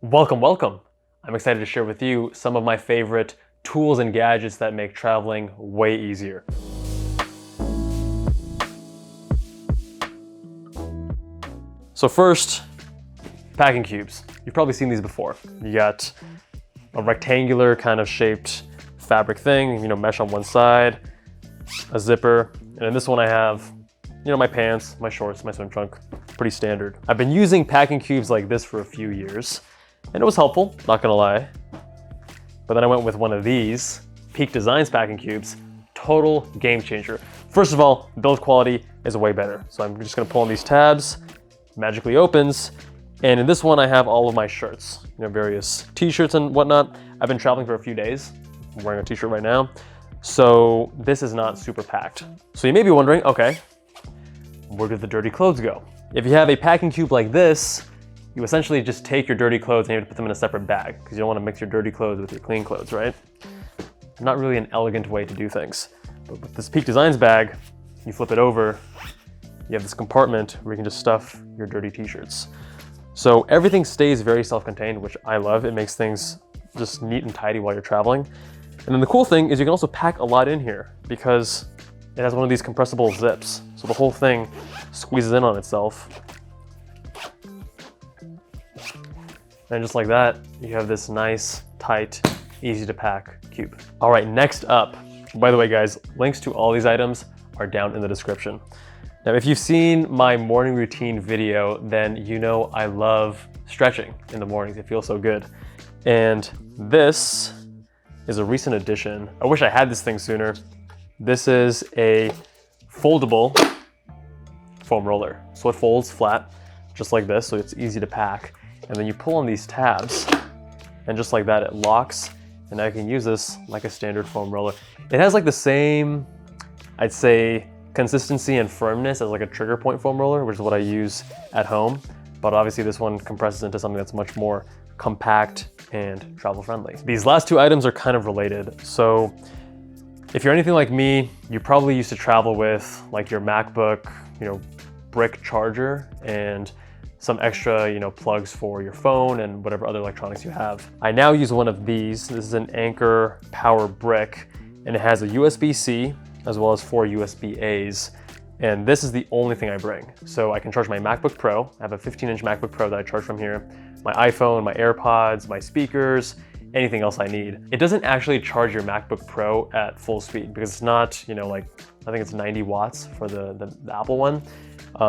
Welcome, welcome! I'm excited to share with you some of my favorite tools and gadgets that make traveling way easier. So first, packing cubes. You've probably seen these before. You got a rectangular kind of shaped fabric thing, mesh on one side, a zipper, and in this one I have, my pants, my shorts, my swim trunk, pretty standard. I've been using packing cubes like this for a few years, and it was helpful, not gonna lie. But then I went with one of these, Peak Designs packing cubes, total game changer. First of all, build quality is way better. So I'm just gonna pull on these tabs, magically opens, and in this one I have all of my shirts, various t-shirts and whatnot. I've been traveling for a few days. I'm wearing a t-shirt right now. So this is not super packed. So you may be wondering, okay, where did the dirty clothes go? If you have a packing cube like this, you essentially just take your dirty clothes and you have to put them in a separate bag because you don't want to mix your dirty clothes with your clean clothes, right? Not really an elegant way to do things. But with this Peak Designs bag, you flip it over, you have this compartment where you can just stuff your dirty t-shirts. So everything stays very self-contained, which I love. It makes things just neat and tidy while you're traveling. And then the cool thing is you can also pack a lot in here because it has one of these compressible zips. So the whole thing squeezes in on itself. And just like that, you have this nice, tight, easy to pack cube. All right, next up, by the way guys, links to all these items are down in the description. Now, if you've seen my morning routine video, then you know I love stretching in the mornings. It feels so good. And this is a recent addition. I wish I had this thing sooner. This is a foldable foam roller. So it folds flat, just like this, so it's easy to pack. And then you pull on these tabs, and just like that, it locks, and I can use this like a standard foam roller. It has like the same, I'd say, consistency and firmness as like a trigger point foam roller, which is what I use at home. But obviously this one compresses into something that's much more compact and travel friendly. These last two items are kind of related. So if you're anything like me, you probably used to travel with like your MacBook, brick charger and some extra, plugs for your phone and whatever other electronics you have. I now use one of these. This is an Anker Power Brick, and it has a USB-C as well as 4 USB-As. And this is the only thing I bring. So I can charge my MacBook Pro. I have a 15-inch MacBook Pro that I charge from here, my iPhone, my AirPods, my speakers, anything else I need. It doesn't actually charge your MacBook Pro at full speed because it's not, like, I think it's 90 watts for the Apple one.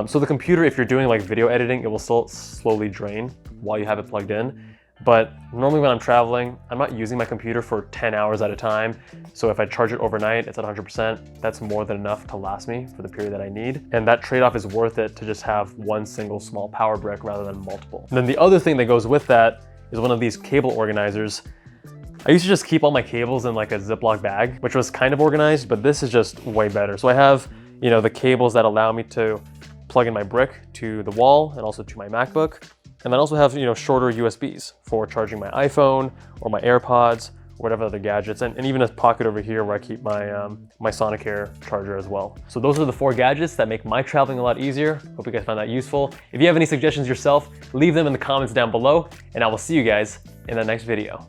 So the computer, if you're doing like video editing, it will still slowly drain while you have it plugged in. But normally when I'm traveling, I'm not using my computer for 10 hours at a time. So if I charge it overnight, it's at 100%. That's more than enough to last me for the period that I need. And that trade-off is worth it to just have one single small power brick rather than multiple. And then the other thing that goes with that is one of these cable organizers. I used to just keep all my cables in like a Ziploc bag, which was kind of organized, but this is just way better. So I have, the cables that allow me to plug in my brick to the wall and also to my MacBook. And then I also have, shorter USBs for charging my iPhone or my AirPods or whatever other gadgets, and even a pocket over here where I keep my, my Sonicare charger as well. So those are the 4 gadgets that make my traveling a lot easier. Hope you guys found that useful. If you have any suggestions yourself, leave them in the comments down below, and I will see you guys in the next video.